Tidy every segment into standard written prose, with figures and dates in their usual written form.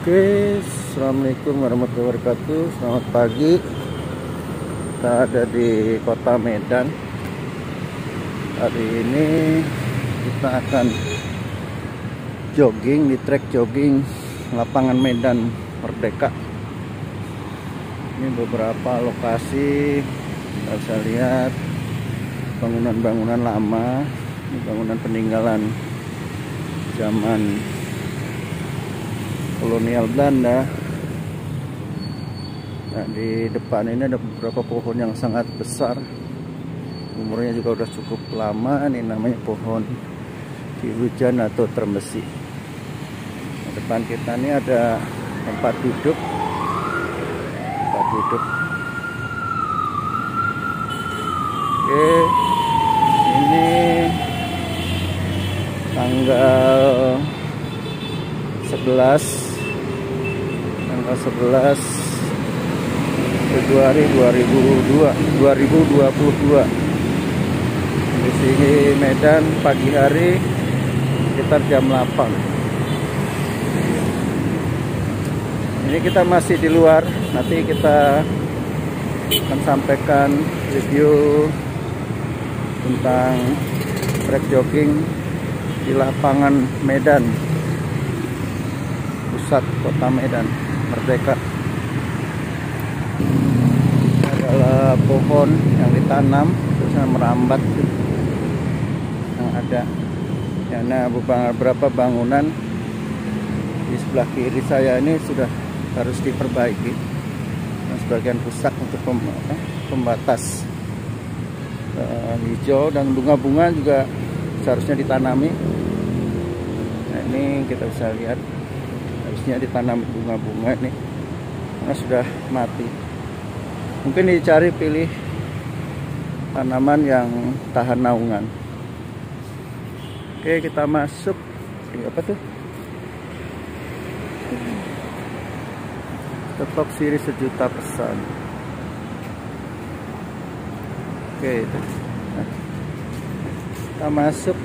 Oke, assalamualaikum warahmatullahi wabarakatuh. Selamat pagi. Kita ada di kota Medan. Hari ini kita akan jogging di trek jogging lapangan Medan Merdeka. Ini beberapa lokasi kita bisa lihat bangunan-bangunan lama. Ini bangunan peninggalan zaman kolonial Belanda. Nah, di depan ini ada beberapa pohon yang sangat besar, umurnya juga udah cukup lama. Ini namanya pohon Cihujan atau Trembesi. Nah, depan kita ini ada tempat duduk. Oke, ini tanggal 11 Februari 2022. Di sini Medan pagi hari sekitar jam 8. Ini kita masih di luar. Nanti kita akan sampaikan review tentang trek jogging di lapangan Medan, pusat kota Medan Merdeka. Ini adalah pohon yang ditanam terus merambat yang ada. Karena beberapa bangunan di sebelah kiri saya ini sudah harus diperbaiki. Nah, sebagian rusak untuk pembatas hijau, dan bunga-bunga juga seharusnya ditanami. Nah, ini kita bisa lihat harusnya ditanam bunga-bunga nih, karena sudah mati. Mungkin dicari pilih tanaman yang tahan naungan. Oke, kita masuk di apa tuh? Tetap siri sejuta pesan. Oke, itu. Nah, kita masuk.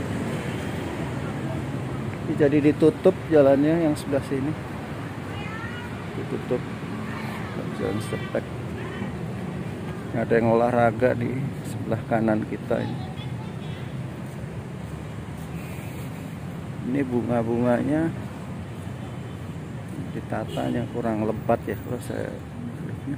Jadi ditutup jalannya yang sebelah sini. Ditutup jalan sepek. Ada yang olahraga di sebelah kanan kita ini. Ini bunga-bunganya ditatanya kurang lebat ya kalau saya lihatnya.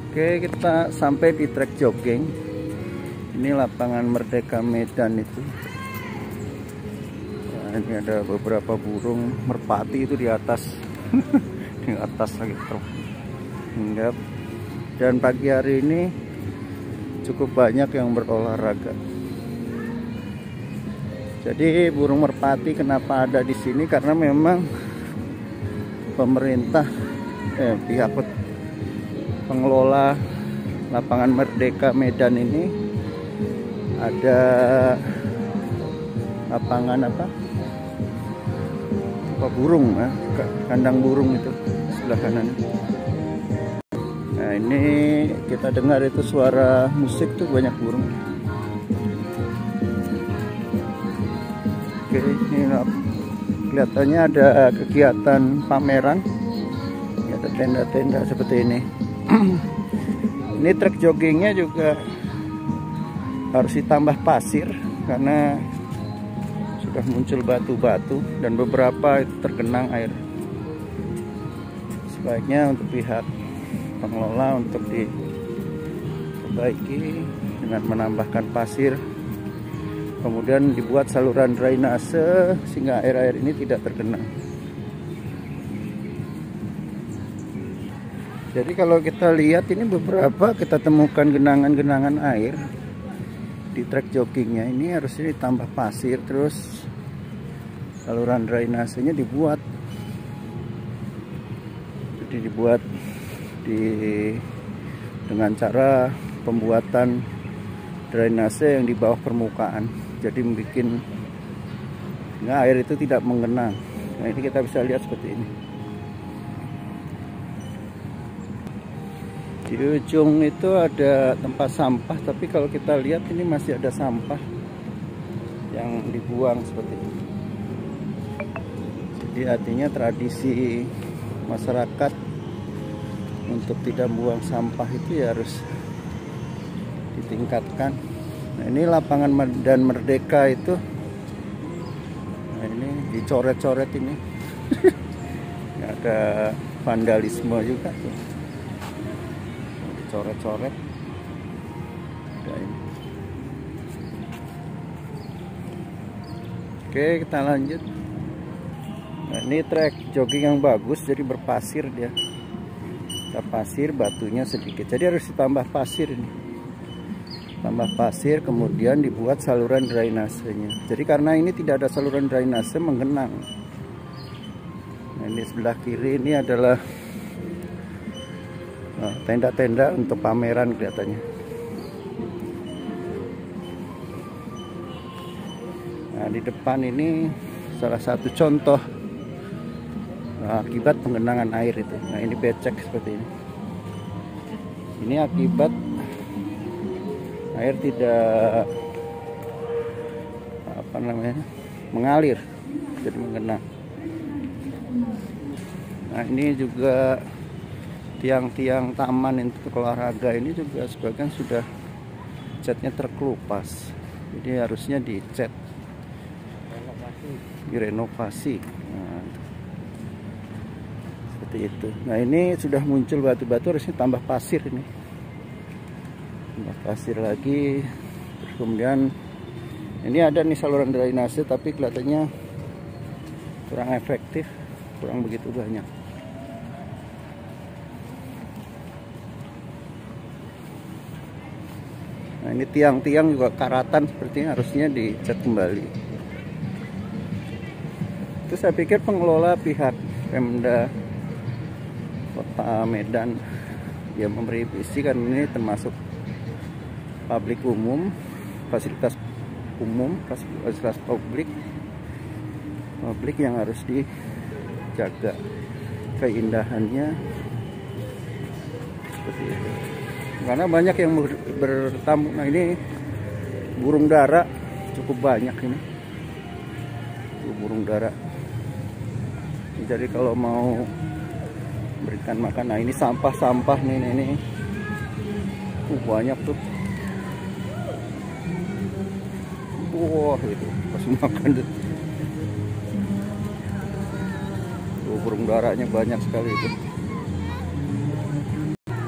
Oke, kita sampai di trek jogging. Ini lapangan Merdeka Medan itu. Nah, ini ada beberapa burung merpati itu di atas. Di atas lagi hinggap. Dan pagi hari ini cukup banyak yang berolahraga. Jadi burung merpati kenapa ada di sini? Karena memang pemerintah pihak pengelola lapangan Merdeka Medan ini ada lapangan burung, kandang burung itu sebelah kanan. Nah, ini kita dengar itu suara musik tuh, banyak burung. Oke, ini kelihatannya ada kegiatan pameran. Ada tenda-tenda seperti ini. Ini trek joggingnya juga harus ditambah pasir karena sudah muncul batu-batu dan beberapa itu tergenang air. Sebaiknya untuk pihak pengelola untuk diperbaiki dengan menambahkan pasir, kemudian dibuat saluran drainase sehingga air-air ini tidak tergenang. Jadi kalau kita lihat ini beberapa kita temukan genangan-genangan air di trek joggingnya. Ini harusnya ditambah pasir, terus saluran drainasenya dibuat. Jadi dibuat dengan cara pembuatan drainase yang di bawah permukaan. Jadi membuat air itu tidak mengenang. Nah, ini kita bisa lihat seperti ini. Di ujung itu ada tempat sampah, tapi kalau kita lihat ini masih ada sampah yang dibuang seperti ini. Jadi artinya tradisi masyarakat untuk tidak buang sampah itu ya harus ditingkatkan. Nah, ini lapangan Medan Merdeka itu, nah ini dicoret-coret ini. Ada vandalisme juga tuh, dicoret-coret. Oke, kita lanjut. Nah, ini trek jogging yang bagus, jadi berpasir dia. Kita pasir, batunya sedikit, jadi harus ditambah pasir ini. Tambah pasir, kemudian dibuat saluran drainasenya. Jadi karena ini tidak ada saluran drainase, menggenang. Nah, ini sebelah kiri ini adalah tenda-tenda untuk pameran kelihatannya. Nah, di depan ini salah satu contoh akibat penggenangan air itu. Nah, ini becek seperti ini. Ini akibat air tidak mengalir, jadi menggenang. Nah, ini juga tiang-tiang taman untuk olahraga ini juga sebagian sudah catnya terkelupas, jadi harusnya dicat, direnovasi. Nah, seperti itu. Nah, ini sudah muncul batu-batu, harusnya tambah pasir ini, tambah pasir lagi. Terus kemudian ini ada nih saluran drainase, tapi kelihatannya kurang efektif, kurang begitu banyak. Nah, ini tiang-tiang juga karatan sepertinya harusnya dicat kembali. Itu saya pikir pengelola pihak Pemda Kota Medan ya memberi visi, kan ini termasuk publik umum, fasilitas umum, fasilitas publik yang harus dijaga keindahannya seperti itu. Karena banyak yang bertamu. Nah, ini burung dara cukup banyak ini. Burung dara. Jadi kalau mau berikan makan, nah ini sampah-sampah nih, ini banyak tuh. Wah, itu pas makan tuh. Burung daranya banyak sekali itu.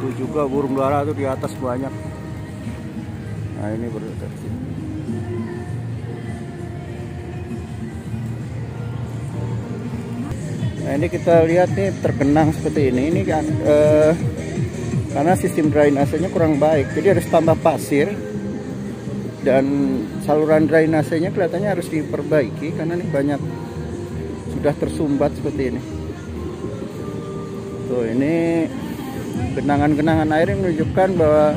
Itu juga burung dara tuh di atas banyak. Nah, ini berdeteksi. Nah, ini kita lihat nih tergenang seperti ini. Ini kan karena sistem drainasenya kurang baik, jadi harus tambah pasir, dan saluran drainasenya kelihatannya harus diperbaiki karena ini banyak sudah tersumbat seperti ini. Tuh, ini genangan-genangan air yang menunjukkan bahwa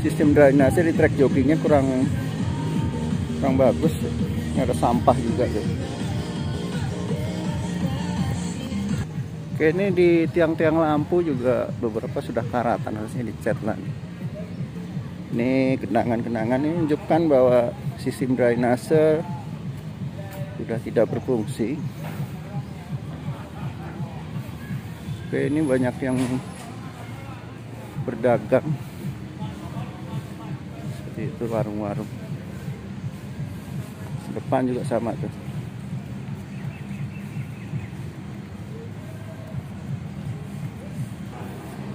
sistem drainase di trek joggingnya kurang bagus. Ini ada sampah juga tuh. Oke, ini di tiang-tiang lampu juga beberapa sudah karatan, harusnya dicat lagi. Ini genangan-genangan ini menunjukkan bahwa sistem drainase sudah tidak berfungsi. Oke, ini banyak yang berdagang seperti itu, warung-warung. Depan juga sama tuh.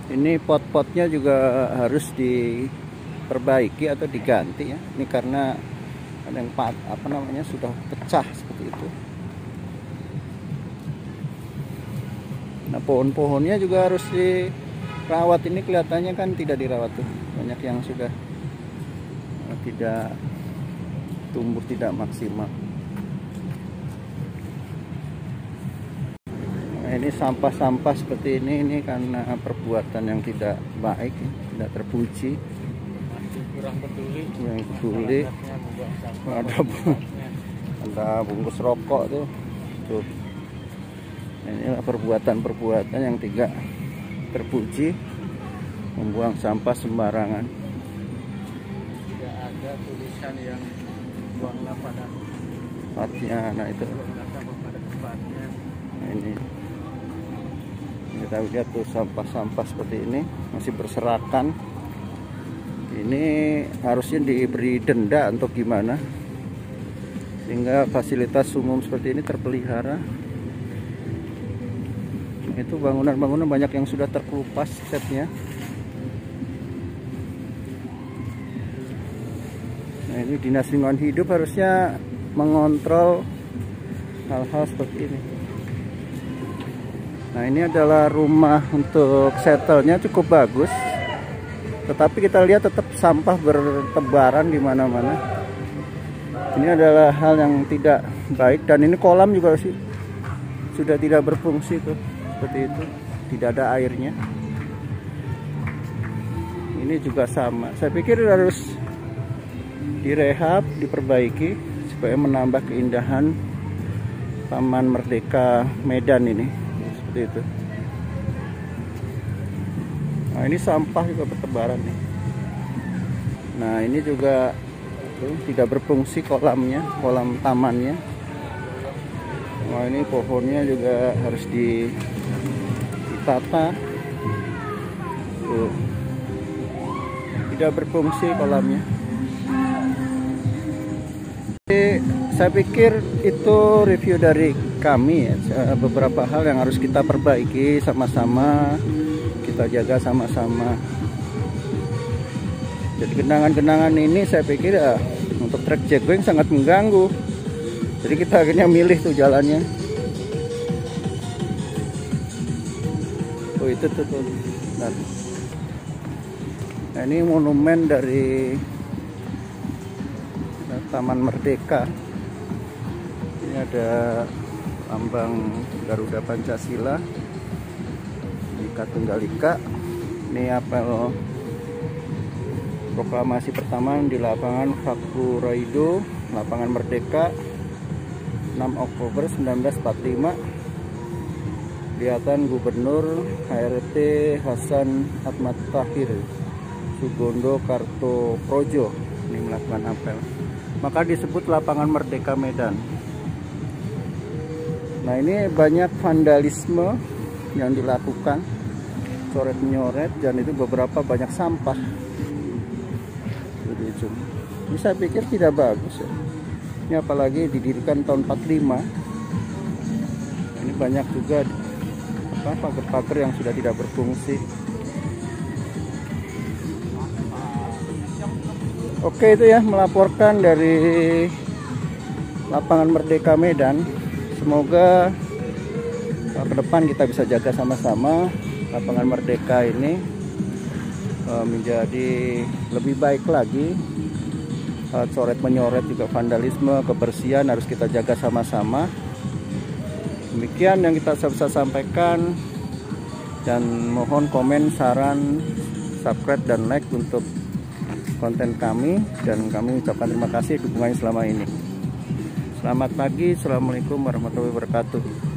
Ini pot-potnya juga harus diperbaiki atau diganti ya. Ini karena ada yang sudah pecah seperti itu. Nah, pohon-pohonnya juga harus dirawat. Ini kelihatannya kan tidak dirawat tuh. Banyak yang sudah tidak tumbuh, tidak maksimal. Nah, ini sampah-sampah seperti ini karena perbuatan yang tidak baik, tidak terpuji. Kurang peduli. Yang peduli. Ada bungkus rokok tuh. Inilah perbuatan-perbuatan yang tidak terpuji, membuang sampah sembarangan. Tidak ada tulisan yang buanglah pada tempatnya. Nah itu, nah, ini kita lihat tuh sampah-sampah seperti ini masih berserakan. Ini harusnya diberi denda atau gimana sehingga fasilitas umum seperti ini terpelihara. Itu bangunan-bangunan banyak yang sudah terkelupas catnya. Nah ini Dinas Lingkungan Hidup harusnya mengontrol hal-hal seperti ini. Nah ini adalah rumah untuk settlenya cukup bagus, tetapi kita lihat tetap sampah bertebaran di mana-mana. Ini adalah hal yang tidak baik, dan ini kolam juga sih sudah tidak berfungsi tuh. Seperti itu, tidak ada airnya. Ini juga sama. Saya pikir harus direhab, diperbaiki supaya menambah keindahan Taman Merdeka Medan ini. Seperti itu. Nah ini sampah juga bertebaran nih. Nah ini juga tuh, tidak berfungsi kolamnya, kolam tamannya. Nah ini pohonnya juga harus ditata. Tuh. Tidak berfungsi kolamnya. Jadi, saya pikir itu review dari kami ya. Beberapa hal yang harus kita perbaiki sama-sama, kita jaga sama-sama. Jadi genangan-genangan ini saya pikir ya, untuk trek jackling sangat mengganggu. Jadi kita akhirnya milih tuh jalannya. Oh itu tuh. Nah ini monumen dari Taman Merdeka. Ini ada lambang Garuda Pancasila, Bhinneka Tunggal Ika. Ini apel proklamasi pertama di lapangan Fakuraido, lapangan Merdeka, 6 Oktober 1945. Kelihatan Gubernur HRT Hasan Ahmad Tahir Sugondo Kartoprojo ini melakukan apel. Maka disebut lapangan Merdeka Medan. Nah ini banyak vandalisme yang dilakukan, coret-nyoret, dan itu beberapa banyak sampah. Ini saya pikir tidak bagus ya. Ini apalagi didirikan tahun 45. Ini banyak juga pagar-pagar yang sudah tidak berfungsi. Oke itu ya, melaporkan dari lapangan Merdeka Medan. Semoga ke depan kita bisa jaga sama-sama lapangan Merdeka ini menjadi lebih baik lagi. Coret menyoret juga vandalisme, kebersihan harus kita jaga sama-sama. Demikian yang kita bisa sampaikan, dan mohon komen, saran, subscribe dan like untuk konten kami, dan kami ucapkan terima kasih dukungannya selama ini. Selamat pagi, assalamualaikum warahmatullahi wabarakatuh.